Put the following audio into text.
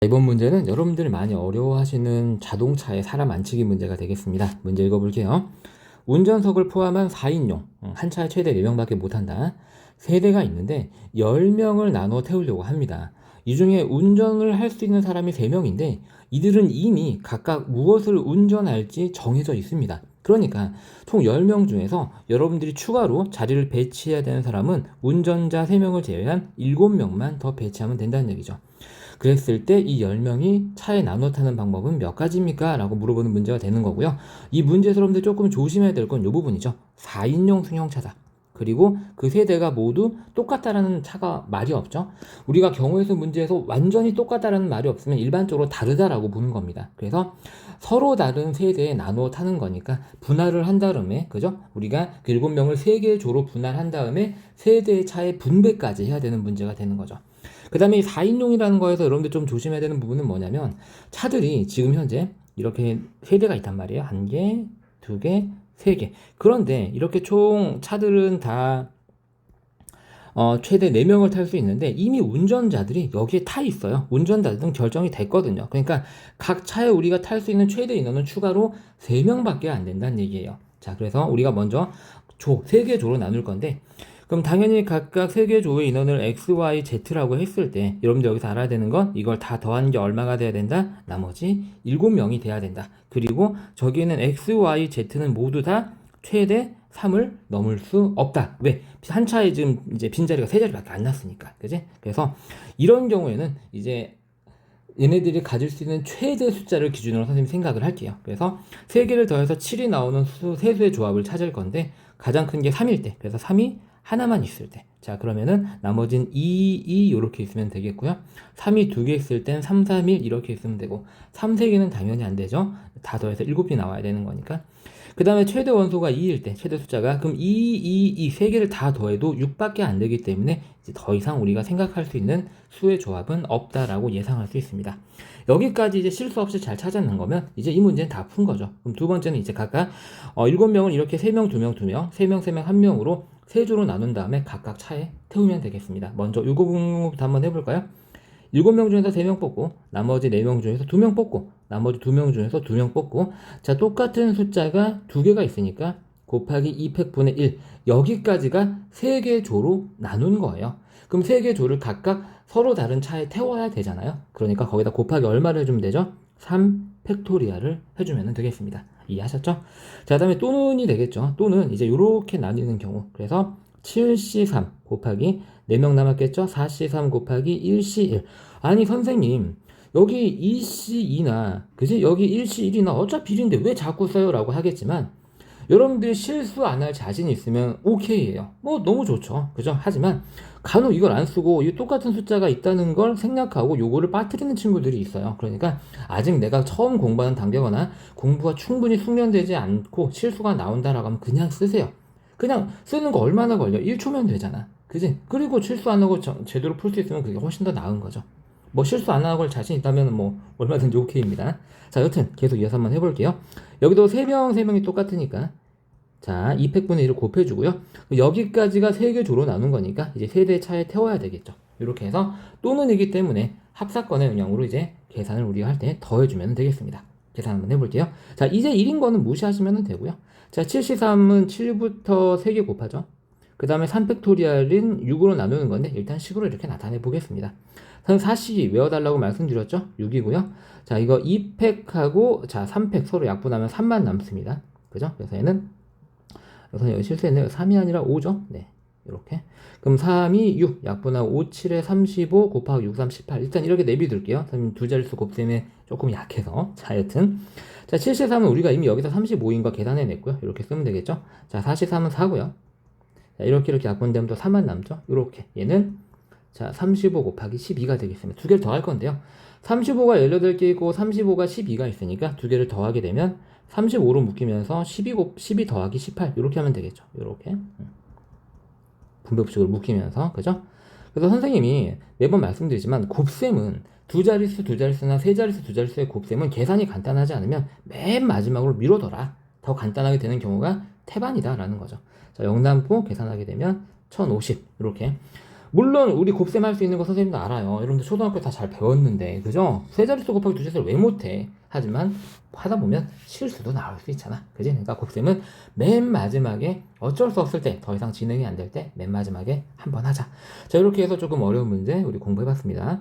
이번 문제는 여러분들이 많이 어려워하시는 자동차의 사람 앉히기 문제가 되겠습니다. 문제 읽어볼게요. 운전석을 포함한 4인용, 한 차에 최대 4명밖에 못한다. 3대가 있는데 10명을 나눠 태우려고 합니다. 이 중에 운전을 할 수 있는 사람이 3명인데 이들은 이미 각각 무엇을 운전할지 정해져 있습니다. 그러니까 총 10명 중에서 여러분들이 추가로 자리를 배치해야 되는 사람은 운전자 3명을 제외한 7명만 더 배치하면 된다는 얘기죠. 그랬을 때 이 10명이 차에 나눠 타는 방법은 몇 가지입니까? 라고 물어보는 문제가 되는 거고요. 이 문제에서 여러분들 조금 조심해야 될 건 이 부분이죠. 4인용 승용차다. 그리고 그 세대가 모두 똑같다라는 차가 말이 없죠. 우리가 경우에서 문제에서 완전히 똑같다라는 말이 없으면 일반적으로 다르다라고 보는 겁니다. 그래서 서로 다른 세대에 나누어 타는 거니까 분할을 한 다음에, 그죠? 우리가 그 7명을 3개의 조로 분할한 다음에 세대의 차의 분배까지 해야 되는 문제가 되는 거죠. 그 다음에 이 4인용이라는 거에서 여러분들 좀 조심해야 되는 부분은 뭐냐면 차들이 지금 현재 이렇게 3대가 있단 말이에요. 1개, 2개, 3개. 그런데 이렇게 총 차들은 다 최대 4명을 탈 수 있는데 이미 운전자들이 여기에 타 있어요. 운전자들은 결정이 됐거든요. 그러니까 각 차에 우리가 탈 수 있는 최대 인원은 추가로 3명밖에 안 된다는 얘기예요. 자, 그래서 우리가 먼저 3개 조로 나눌 건데 그럼 당연히 각각 3개 조의 인원을 X, Y, Z라고 했을 때 여러분들 여기서 알아야 되는 건 이걸 다 더하는 게 얼마가 돼야 된다? 나머지 7명이 돼야 된다. 그리고 저기에는 X, Y, Z는 모두 다 최대 3을 넘을 수 없다. 왜? 한 차에 지금 이제 빈자리가 3자리밖에 안 났으니까. 그지? 그래서 이런 경우에는 이제 얘네들이 가질 수 있는 최대 숫자를 기준으로 선생님이 생각을 할게요. 그래서 3개를 더해서 7이 나오는 세수의 조합을 찾을 건데 가장 큰 게 3일 때, 그래서 3이 하나만 있을 때, 자 그러면은 나머지는 2, 2 이렇게 있으면 되겠고요. 3이 2개 있을 땐 3, 3, 1 이렇게 있으면 되고 3, 3개는 당연히 안 되죠. 다 더해서 7이 나와야 되는 거니까. 그 다음에 최대 원소가 2일 때, 최대 숫자가 그럼 2, 2, 3개를 다 더해도 6밖에 안 되기 때문에 이제 더 이상 우리가 생각할 수 있는 수의 조합은 없다라고 예상할 수 있습니다. 여기까지 이제 실수 없이 잘 찾아낸 거면 이제 이 문제는 다 푼 거죠. 그럼 두 번째는 이제 각각 7명을 이렇게 3명, 2명, 2명, 3명, 3명, 1명으로 세 조로 나눈 다음에 각각 차에 태우면 되겠습니다. 먼저 이거 부분부터 한번 해볼까요? 7명 중에서 3명 뽑고 나머지 4명 중에서 2명 뽑고 나머지 2명 중에서 2명 뽑고 자 똑같은 숫자가 2개가 있으니까 곱하기 2팩분의 1 여기까지가 3개 조로 나눈 거예요. 그럼 3개 조를 각각 서로 다른 차에 태워야 되잖아요. 그러니까 거기다 곱하기 얼마를 해주면 되죠? 3 팩토리얼을 해주면 되겠습니다. 이해하셨죠? 자, 그 다음에 또는이 되겠죠. 또는 이제 이렇게 나뉘는 경우. 그래서 7C3 곱하기 4명 남았겠죠? 4C3 곱하기 1C1. 아니, 선생님, 여기 2C2나, 그지? 여기 1C1이나 어차피 1인데 왜 자꾸 써요? 라고 하겠지만, 여러분들이 실수 안 할 자신이 있으면 오케이예요. 뭐 너무 좋죠. 그죠? 하지만 간혹 이걸 안 쓰고 이 똑같은 숫자가 있다는 걸 생략하고 요거를 빠뜨리는 친구들이 있어요. 그러니까 아직 내가 처음 공부하는 단계거나 공부가 충분히 숙련되지 않고 실수가 나온다라고 하면 그냥 쓰세요. 그냥 쓰는 거 얼마나 걸려? 1초면 되잖아. 그지? 그리고 실수 안 하고 제대로 풀 수 있으면 그게 훨씬 더 나은 거죠. 뭐 실수 안 하고 자신 있다면 뭐 얼마든지 오케이입니다. 자, 여튼 계속 이어서 한번 해볼게요. 여기도 3명이 똑같으니까 자, 2팩분의 1을 곱해주고요. 여기까지가 3개 조로 나눈 거니까 이제 세대 차에 태워야 되겠죠. 이렇게 해서 또는이기 때문에 합사건의 영향으로 이제 계산을 우리가 할 때 더해주면 되겠습니다. 계산 한번 해볼게요. 자, 이제 1인 거는 무시하시면 되고요. 자, 7C3은 7부터 3개 곱하죠. 그 다음에 3팩토리얼은 6으로 나누는 건데 일단 식으로 이렇게 나타내 보겠습니다. 4씩 외워달라고 말씀드렸죠? 6이고요. 자, 이거 2팩하고 자 3팩 서로 약분하면 3만 남습니다. 그죠? 그래서 얘는 여기 실수했네요. 3이 아니라 5죠? 네. 이렇게. 그럼 3이 6, 약분하고 5, 7에 35, 곱하기 6, 3, 18. 일단 이렇게 내비둘게요. 선생님 두 자릿수 곱셈에 조금 약해서. 자, 여튼. 자, 73은 우리가 이미 여기서 35인 거 계산해냈고요. 이렇게 쓰면 되겠죠? 자, 43은 4고요. 자, 이렇게 약분되면 또 4만 남죠? 이렇게. 얘는 자, 35 곱하기 12가 되겠습니다. 두 개를 더 할 건데요. 35가 18개 있고 35가 12가 있으니까 두 개를 더하게 되면 35로 묶이면서 12 더하기 18 이렇게 하면 되겠죠. 이렇게 분배법칙으로 묶이면서 그죠? 그래서 선생님이 매번 말씀드리지만 곱셈은 두 자릿수나 세 자릿수, 두 자릿수의 곱셈은 계산이 간단하지 않으면 맨 마지막으로 미뤄둬라. 더 간단하게 되는 경우가 태반이다 라는 거죠. 자, 0 남고 계산하게 되면 1050 이렇게 물론 우리 곱셈 할 수 있는 거 선생님도 알아요. 여러분들 초등학교 다 잘 배웠는데, 그죠? 세 자릿수 곱하기 두 자릿수를 왜 못해? 하지만 하다 보면 실수도 나올 수 있잖아. 그지? 그러니까 곱셈은 맨 마지막에 어쩔 수 없을 때, 더 이상 진행이 안 될 때 맨 마지막에 한번 하자. 자, 이렇게 해서 조금 어려운 문제 우리 공부해봤습니다.